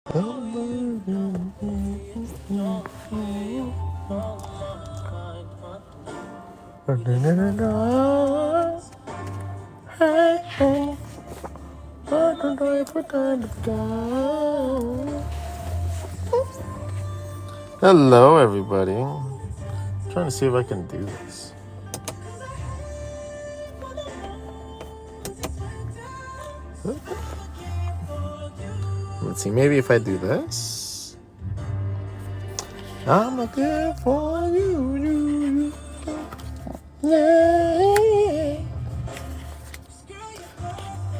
Hello, everybody. Trying to see if I can do this. Let's see, maybe if I do this. I'm looking for you. Yeah.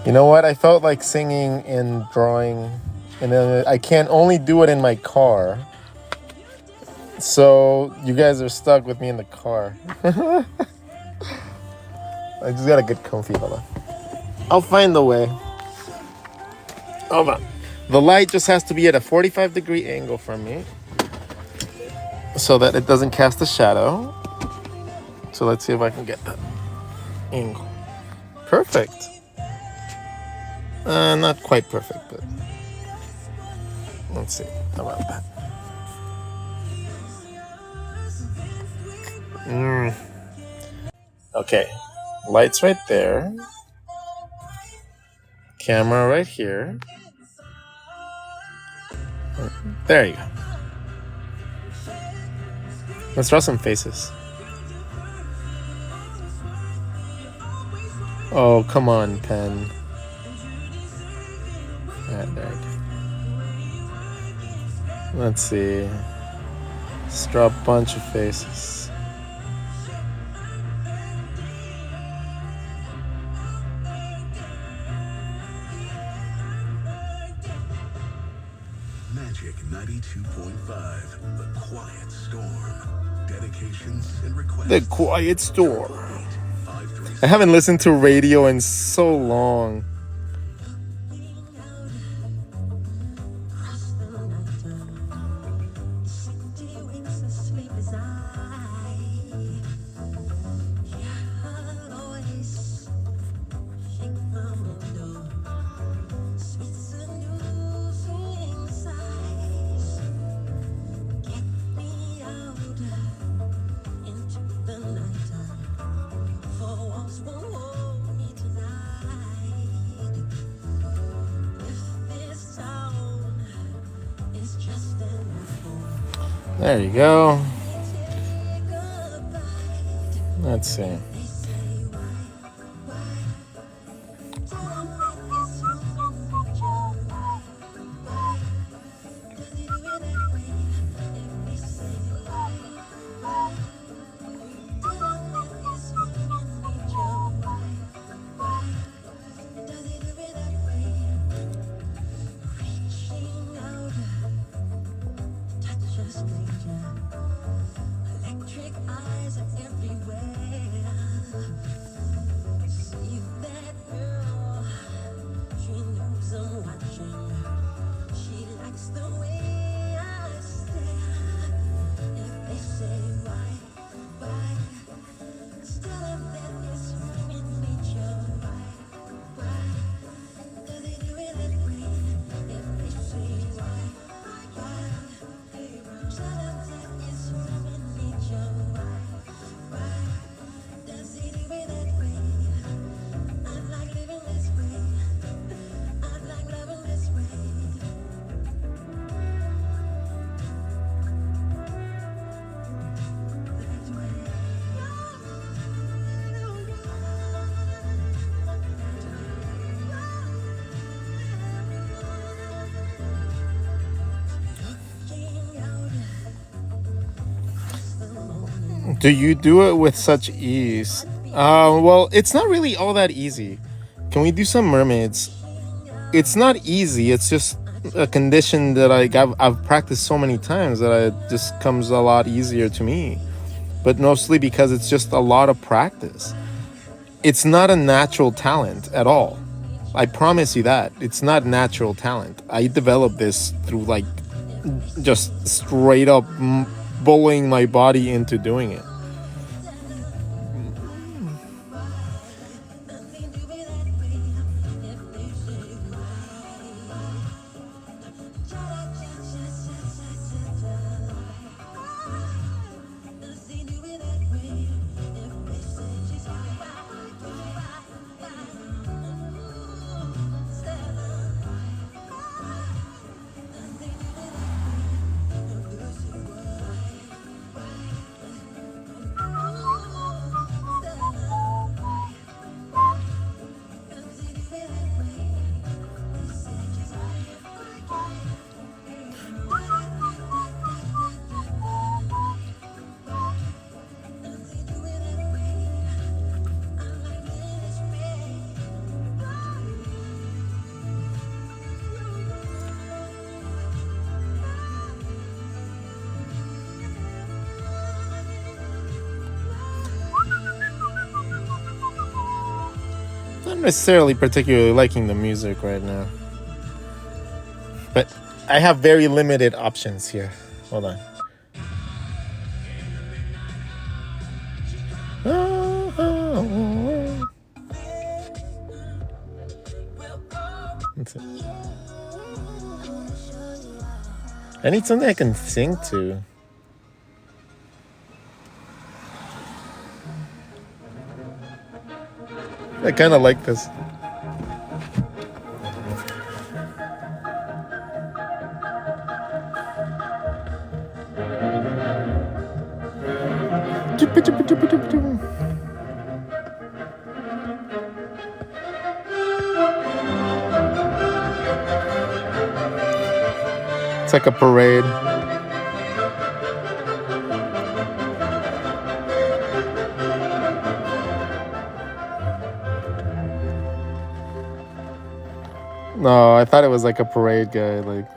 You know what? I felt like singing and drawing, and then I can't only do it in my car. So you guys are stuck with me in the car. I just gotta get comfy, fella. I'll find the way. Hold on. The light just has to be at a 45-degree angle from me so that it doesn't cast a shadow. So let's see if I can get that angle. Perfect. Not quite perfect, but let's see. How about that? Okay. Lights right there. Camera right here. There you go. Let's draw some faces. Oh, come on, pen. Alright, there you go. Let's see. Let's draw a bunch of faces. Magic 92.5, The Quiet Storm. Dedications and requests. The Quiet Storm. I haven't listened to radio in so long. There you go. Let's see. Do you do it with such ease? Well, it's not really all that easy. Can we do some mermaids? It's not easy. It's just a condition that I've practiced so many times that it just comes a lot easier to me. But mostly because it's just a lot of practice. It's not a natural talent at all. I promise you that. It's not natural talent. I developed this through like just straight up bullying my body into doing it. necessarily particularly liking the music right now, but I have very limited options here. Hold on. That's it. I need something I can sing to. I kind of like this. It's like a parade. No, I thought it was like a parade guy, like.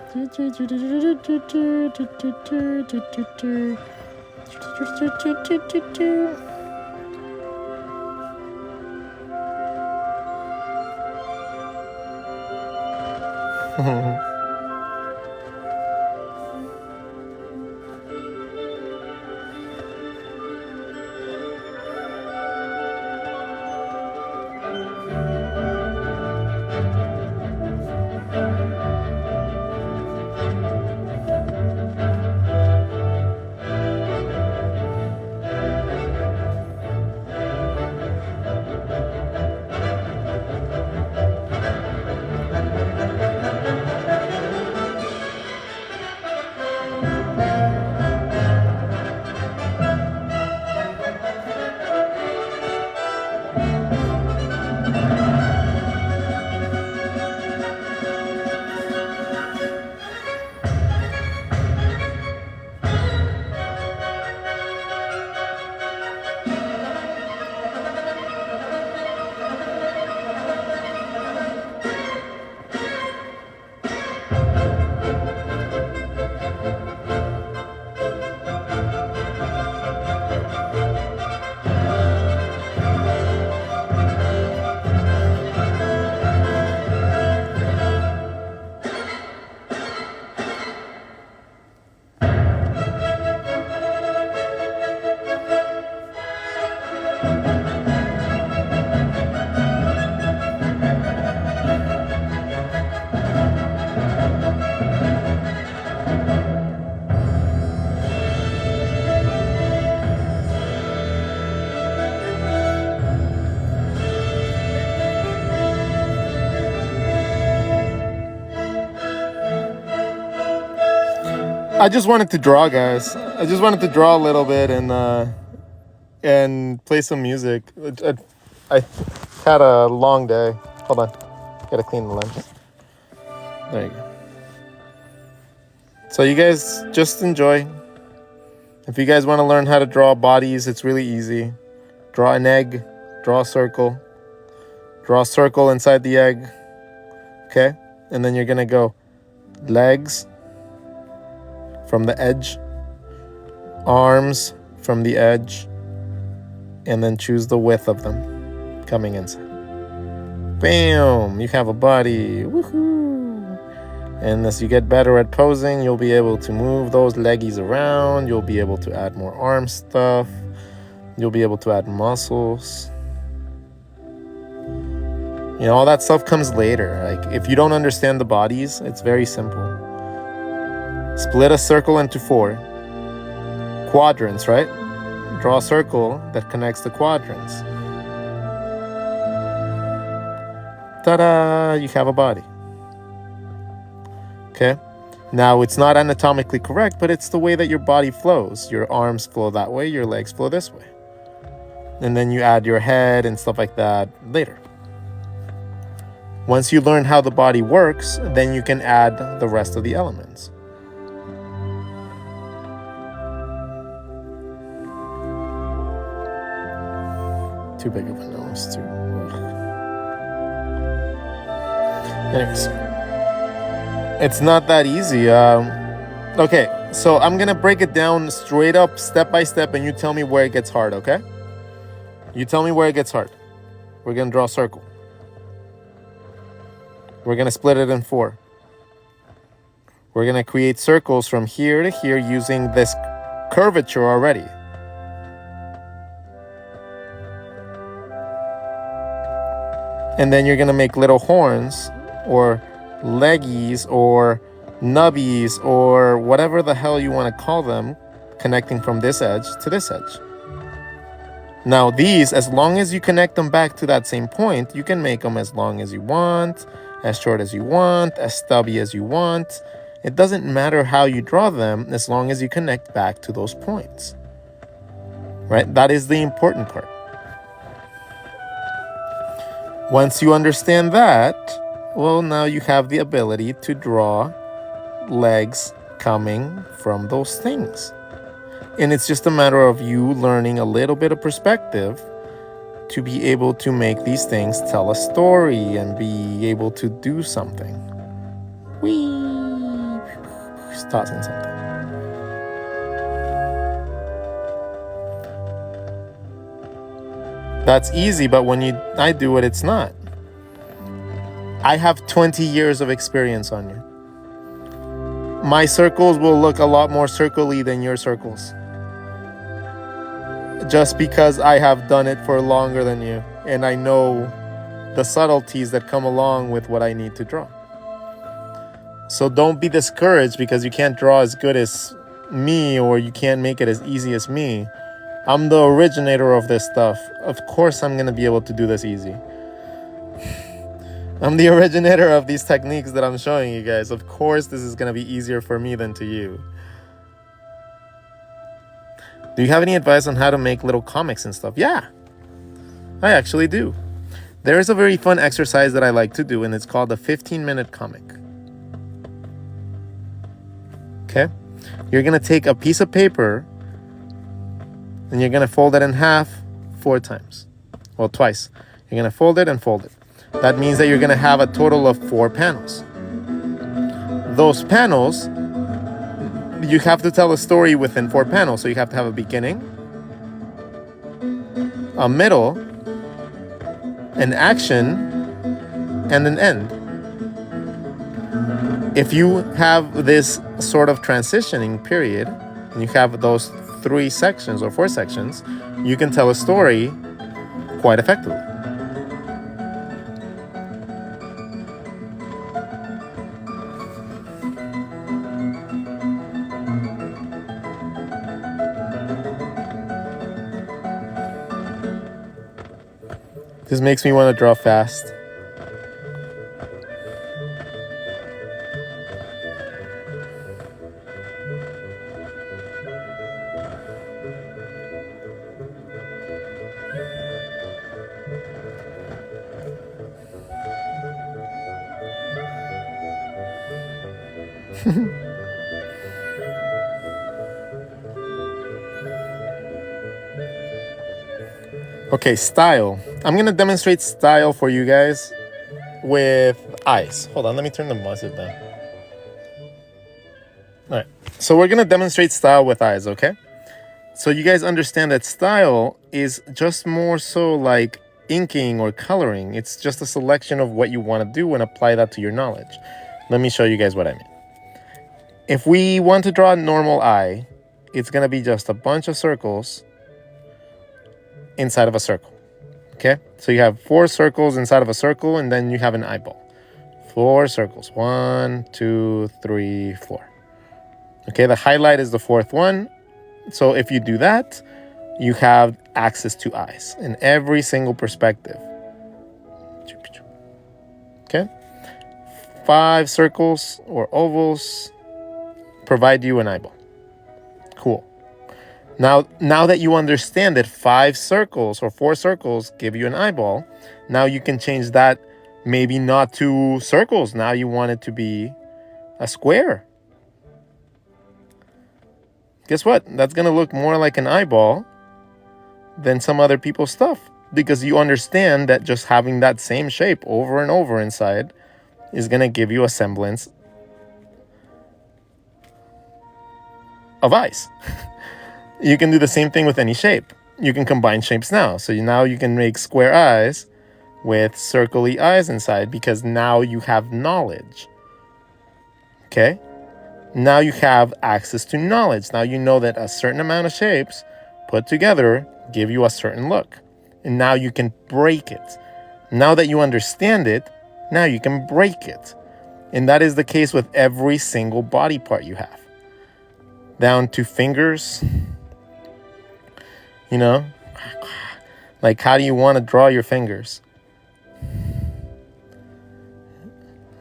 I just wanted to draw, guys. I just wanted to draw a little bit and play some music. I had a long day. Hold on, gotta clean the lens. There you go. So you guys just enjoy. If you guys want to learn how to draw bodies, it's really easy. Draw an egg, draw a circle inside the egg. Okay, and then you're gonna go legs from the edge, arms from the edge, and then choose the width of them coming inside. Bam! You have a body. Woohoo! And as you get better at posing, you'll be able to move those leggies around. You'll be able to add more arm stuff. You'll be able to add muscles. You know, all that stuff comes later. Like, if you don't understand the bodies, it's very simple. Split a circle into 4 quadrants, right? Draw a circle that connects the quadrants. Ta-da! You have a body. Okay? Now, it's not anatomically correct, but it's the way that your body flows. Your arms flow that way, your legs flow this way. And then you add your head and stuff like that later. Once you learn how the body works, then you can add the rest of the elements. Too big of a nose, too. Anyways, it's not that easy. Okay, so I'm gonna break it down straight up, step by step, and you tell me where it gets hard, okay? You tell me where it gets hard. We're gonna draw a circle. We're going to split it in 4. We're going to create circles from here to here using this curvature already. And then you're going to make little horns or leggies or nubbies or whatever the hell you want to call them, connecting from this edge to this edge. Now these, as long as you connect them back to that same point, you can make them as long as you want, as short as you want, as stubby as you want. It doesn't matter how you draw them as long as you connect back to those points. Right? That is the important part. Once you understand that, well, now you have the ability to draw legs coming from those things. And it's just a matter of you learning a little bit of perspective to be able to make these things tell a story and be able to do something. Whee! Just tossing something. That's easy, but when I do it, it's not. I have 20 years of experience on you. My circles will look a lot more circle-y than your circles. Just because I have done it for longer than you, and I know the subtleties that come along with what I need to draw. So don't be discouraged because you can't draw as good as me or you can't make it as easy as me. I'm the originator of this stuff. Of course I'm going to be able to do this easy. I'm the originator of these techniques that I'm showing you guys. Of course this is going to be easier for me than to you. Do you have any advice on how to make little comics and stuff? Yeah, I actually do. There is a very fun exercise that I like to do, and it's called the 15-minute comic. Okay? You're going to take a piece of paper, and you're going to fold it in half 4 times. Well, twice. You're going to fold it and fold it. That means that you're going to have a total of 4 panels. Those panels, you have to tell a story within 4 panels. So you have to have a beginning, a middle, an action, and an end. If you have this sort of transitioning period, and you have those 3 sections or 4 sections, you can tell a story quite effectively. This makes me want to draw fast. Okay, style. I'm going to demonstrate style for you guys with eyes. Hold on, let me turn the muzzle down. All right, so we're going to demonstrate style with eyes, okay? So you guys understand that style is just more so like inking or coloring. It's just a selection of what you want to do and apply that to your knowledge. Let me show you guys what I mean. If we want to draw a normal eye, it's going to be just a bunch of circles inside of a circle. Okay, so you have 4 circles inside of a circle, and then you have an eyeball. 4 circles. 1, 2, 3, 4. Okay, the highlight is the 4th one. So if you do that, you have access to eyes in every single perspective. Okay, 5 circles or ovals provide you an eyeball. Cool. Now that you understand that 5 circles or 4 circles give you an eyeball, now you can change that maybe not to circles. Now you want it to be a square. Guess what? That's going to look more like an eyeball than some other people's stuff, because you understand that just having that same shape over and over inside is going to give you a semblance of eyes. You can do the same thing with any shape. You can combine shapes now. So now you can make square eyes with circly eyes inside, because now you have knowledge. Okay? Now you have access to knowledge. Now you know that a certain amount of shapes put together give you a certain look. And now you can break it. Now that you understand it, now you can break it. And that is the case with every single body part you have. Down to fingers. You know? Like, how do you want to draw your fingers?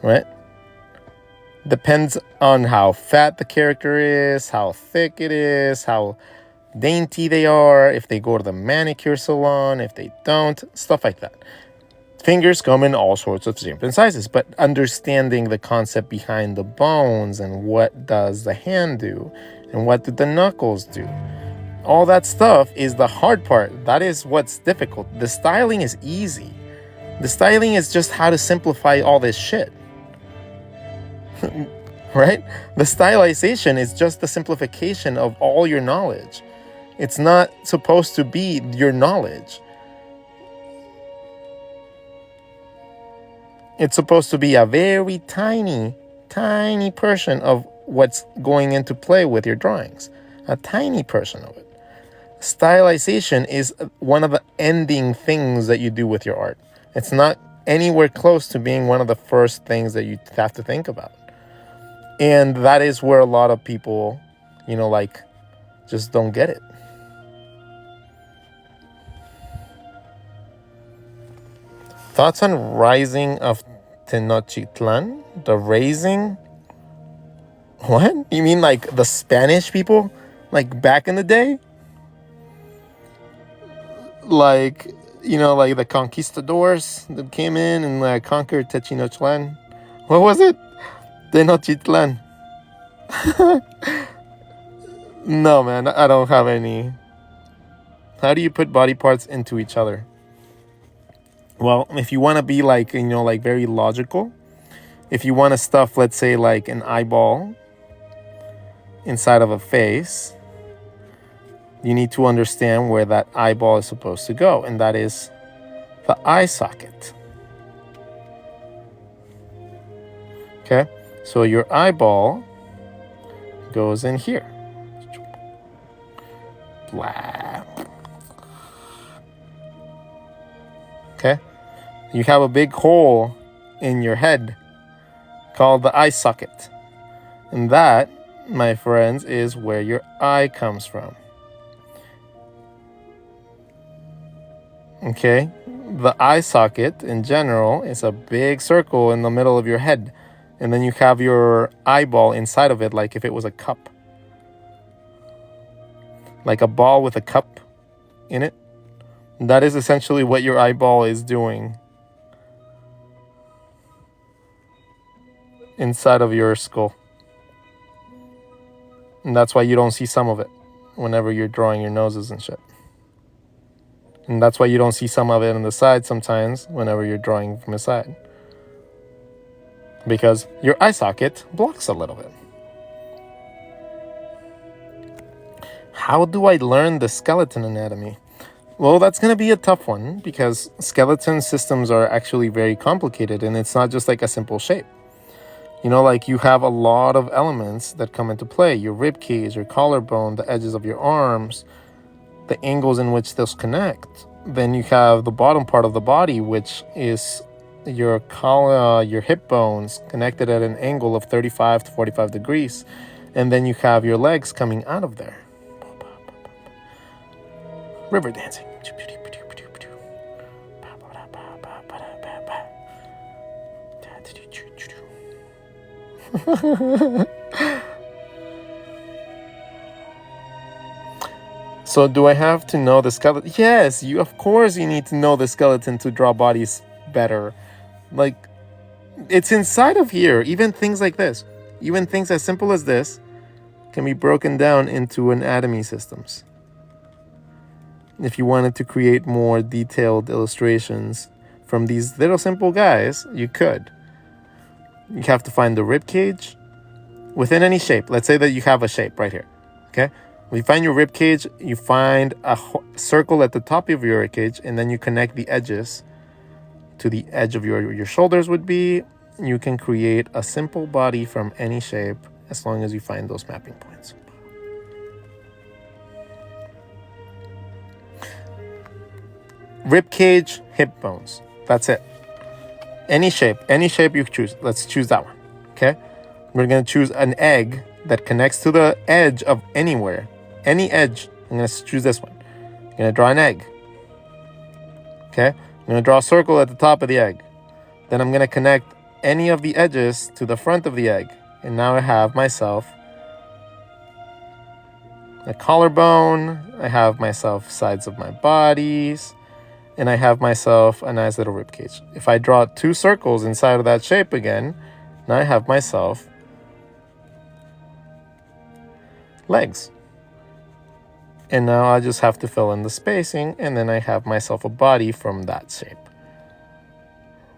Right? Depends on how fat the character is, how thick it is, how dainty they are, if they go to the manicure salon, if they don't, stuff like that. Fingers come in all sorts of shapes and sizes, but understanding the concept behind the bones and what does the hand do and what do the knuckles do, all that stuff is the hard part. That is what's difficult. The styling is easy. The styling is just how to simplify all this shit. Right? The stylization is just the simplification of all your knowledge. It's not supposed to be your knowledge. It's supposed to be a very tiny, tiny portion of what's going into play with your drawings. A tiny portion of it. Stylization is one of the ending things that you do with your art. It's not anywhere close to being one of the first things that you have to think about. And that is where a lot of people, just don't get it. Thoughts on rising of Tenochtitlan? The raising? What? You mean like the Spanish people? Like back in the day? Like, like the conquistadors that came in and conquered Tenochtitlan? What was it? Tenochtitlan. No, man, I don't have any. How do you put body parts into each other? Well, if you want to be very logical, if you want to stuff, let's say, like an eyeball inside of a face, you need to understand where that eyeball is supposed to go, and that is the eye socket. Okay? So your eyeball goes in here. Blah. Okay? You have a big hole in your head called the eye socket. And that, my friends, is where your eye comes from. Okay? The eye socket, in general, is a big circle in the middle of your head. And then you have your eyeball inside of it, like if it was a cup. Like a ball with a cup in it. That is essentially what your eyeball is doing inside of your skull. And that's why you don't see some of it whenever you're drawing your noses and shit. And that's why you don't see some of it on the side sometimes whenever you're drawing from the side. Because your eye socket blocks a little bit. How do I learn the skeleton anatomy? Well, that's going to be a tough one because skeleton systems are actually very complicated and it's not just like a simple shape. You have a lot of elements that come into play. Your rib cage, your collarbone, the edges of your arms, the angles in which those connect. Then you have the bottom part of the body, which is your hip bones connected at an angle of 35 to 45 degrees. And then you have your legs coming out of there. River dancing. So do I have to know the skeleton? Yes, of course you need to know the skeleton to draw bodies better. Like, it's inside of here. Even things like this, even things as simple as this can be broken down into anatomy systems. If you wanted to create more detailed illustrations from these little simple guys, you could. You have to find the rib cage within any shape. Let's say that you have a shape right here. Okay? When you find your rib cage, you find a circle at the top of your rib cage, and then you connect the edges to the edge of your shoulders would be. You can create a simple body from any shape as long as you find those mapping points. Rib cage, hip bones. That's it. Any shape you choose. Let's choose that one. Okay? We're going to choose an egg that connects to the edge of anywhere. Any edge. I'm going to choose this one. I'm going to draw an egg. Okay? I'm going to draw a circle at the top of the egg. Then I'm going to connect any of the edges to the front of the egg. And now I have myself a collarbone. I have myself sides of my bodies. And I have myself a nice little rib cage. If I draw 2 circles inside of that shape again, now I have myself legs. And now I just have to fill in the spacing, and then I have myself a body from that shape.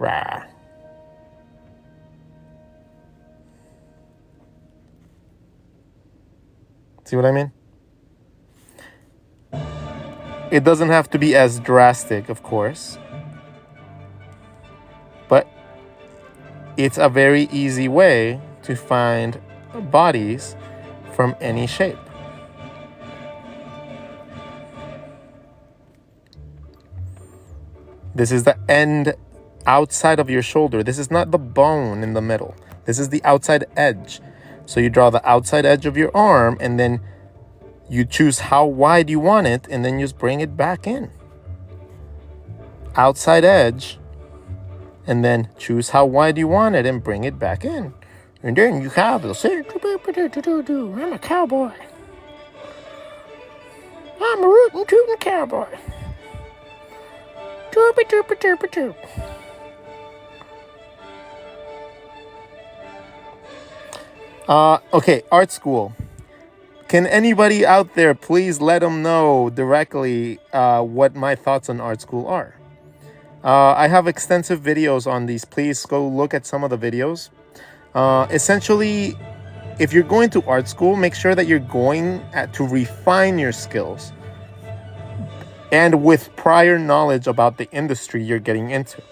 Rah. See what I mean? It doesn't have to be as drastic, of course, but it's a very easy way to find bodies from any shape. This is the end outside of your shoulder. This is not the bone in the middle. This is the outside edge. So you draw the outside edge of your arm, and then you choose how wide you want it, and then you just bring it back in. Outside edge, and then choose how wide you want it and bring it back in. And then you have the I'm a cowboy. I'm a rootin' tootin' cowboy. Doopy doopy doopy doop. Okay, art school. Can anybody out there please let them know directly what my thoughts on art school are? I have extensive videos on these. Please go look at some of the videos. Essentially, if you're going to art school, make sure that you're going to refine your skills and with prior knowledge about the industry you're getting into.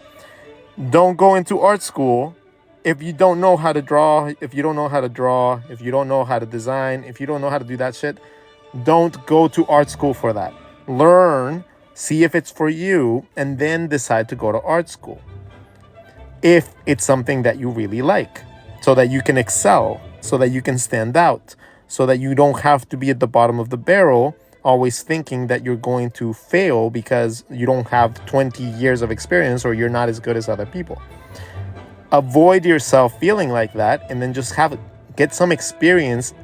Don't go into art school if you don't know how to draw, if you don't know how to draw, if you don't know how to design, if you don't know how to do that shit. Don't go to art school for that. Learn, see if it's for you, and then decide to go to art school. If it's something that you really like, so that you can excel, so that you can stand out, so that you don't have to be at the bottom of the barrel, always thinking that you're going to fail because you don't have 20 years of experience or you're not as good as other people. Avoid yourself feeling like that, and then just get some experience.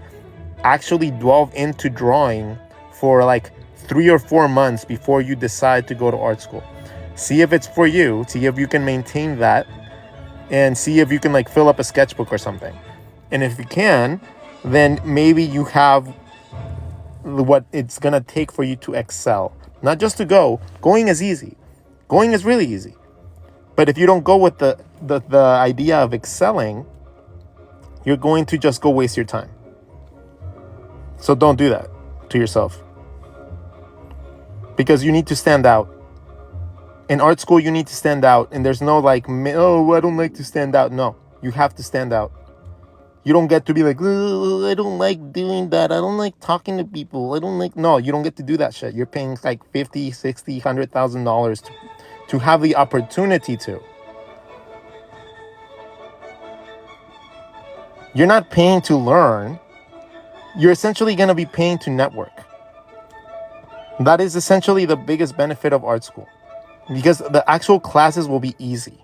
Actually delve into drawing for like 3 or 4 months before you decide to go to art school. See if it's for you. See if you can maintain that, and see if you can like fill up a sketchbook or something. And if you can, then maybe you have what it's gonna take for you to excel. Not just to go. Going is easy. Going is really easy. But if you don't go with the idea of excelling, you're going to just go waste your time. So don't do that to yourself. Because you need to stand out. In art school, you need to stand out. And there's no like, oh, I don't like to stand out. No, you have to stand out. You don't get to be like, oh, I don't like doing that. I don't like talking to people. I don't like... No, you don't get to do that shit. You're paying like $50, $60, $100,000 to have the opportunity to. You're not paying to learn. You're essentially going to be paying to network. That is essentially the biggest benefit of art school. Because the actual classes will be easy.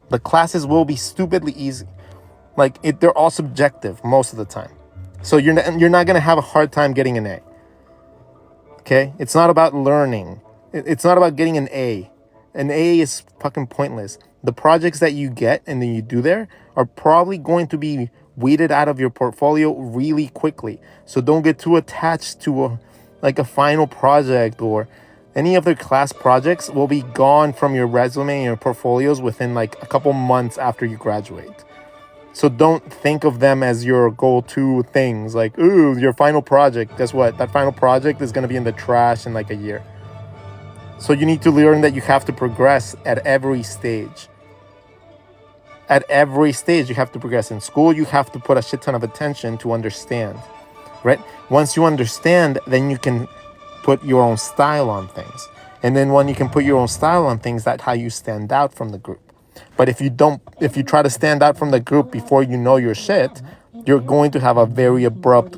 The classes will be stupidly easy. They're all subjective most of the time. So you're not going to have a hard time getting an A. Okay? It's not about learning. It's not about getting an A. An A is fucking pointless. The projects that you get and then you do there are probably going to be weeded out of your portfolio really quickly. So don't get too attached to a final project, or any of their class projects will be gone from your resume and your portfolios within like a couple months after you graduate. So don't think of them as your go-to things. Like, ooh, your final project. Guess what? That final project is going to be in the trash in like a year. So you need to learn that you have to progress at every stage. At every stage, you have to progress. In school, you have to put a shit ton of attention to understand, right? Once you understand, then you can put your own style on things. And then when you can put your own style on things, that's how you stand out from the group. But if you try to stand out from the group before you know your shit, you're going to have a very abrupt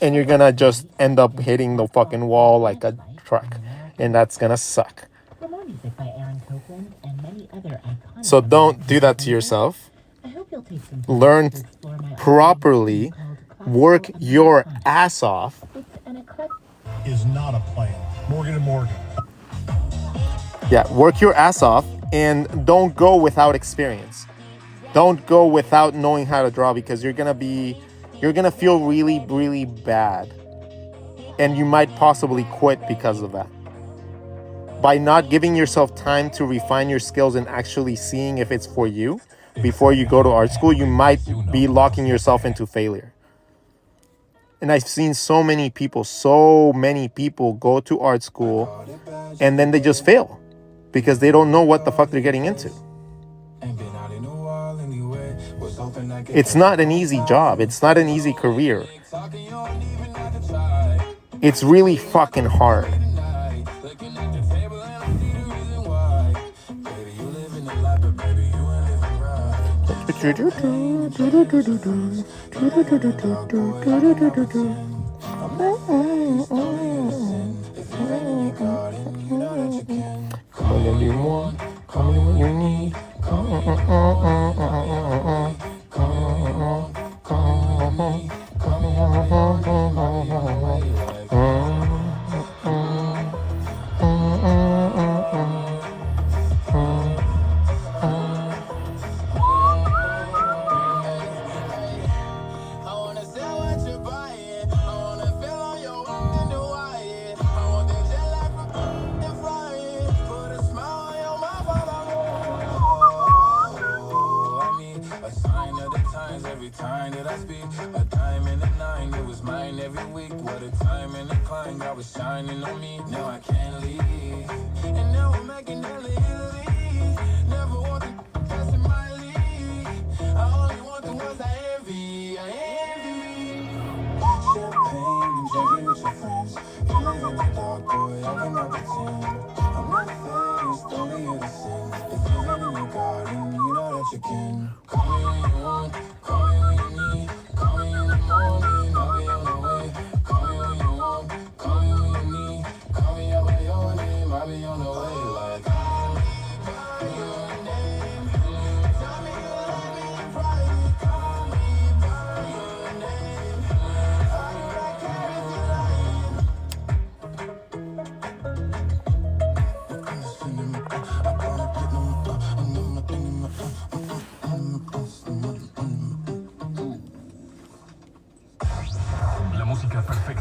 and you're gonna just end up hitting the fucking wall like a truck. And that's gonna suck. So don't do that to yourself. Learn properly, work your ass off. Is not a plan. Morgan & Morgan. Yeah, work your ass off and don't go without experience. Don't go without knowing how to draw because you're gonna feel really, really bad. And you might possibly quit because of that. By not giving yourself time to refine your skills and actually seeing if it's for you before you go to art school, you might be locking yourself into failure. And I've seen so many people go to art school and then they just fail because they don't know what the fuck they're getting into. It's not an easy job. It's not an easy career. It's really fucking hard.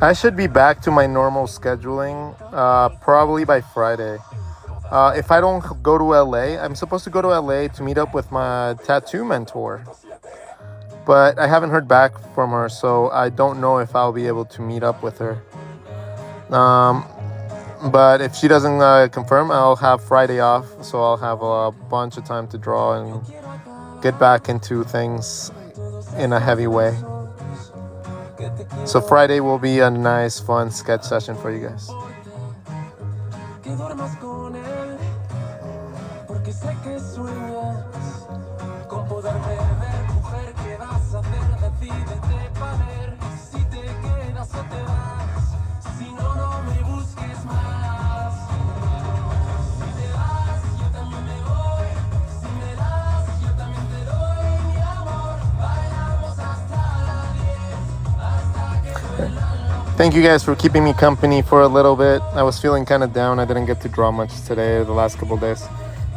I should be back to my normal scheduling probably by Friday. If I don't go to LA, I'm supposed to go to LA to meet up with my tattoo mentor. But I haven't heard back from her, so I don't know if I'll be able to meet up with her. But if she doesn't confirm, I'll have Friday off, so I'll have a bunch of time to draw and get back into things in a heavy way. So Friday will be a nice, fun sketch session for you guys. Thank you guys for keeping me company for a little bit. I was feeling kind of down. I didn't get to draw much today or the last couple of days.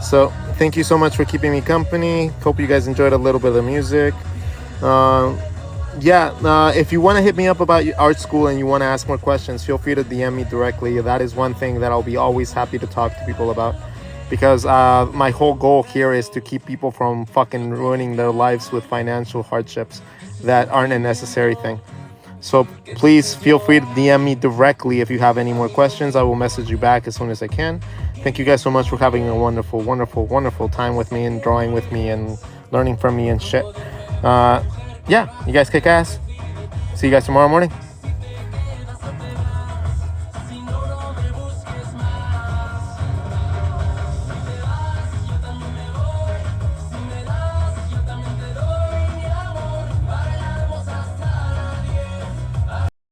So thank you so much for keeping me company. Hope you guys enjoyed a little bit of the music. If you want to hit me up about your art school and you want to ask more questions, feel free to DM me directly. That is one thing that I'll be always happy to talk to people about. Because my whole goal here is to keep people from fucking ruining their lives with financial hardships that aren't a necessary thing. So please feel free to DM me directly if you have any more questions. I will message you back as soon as I can. Thank you guys so much for having a wonderful, wonderful, wonderful time with me and drawing with me and learning from me and shit. Yeah, you guys kick ass. See you guys tomorrow morning.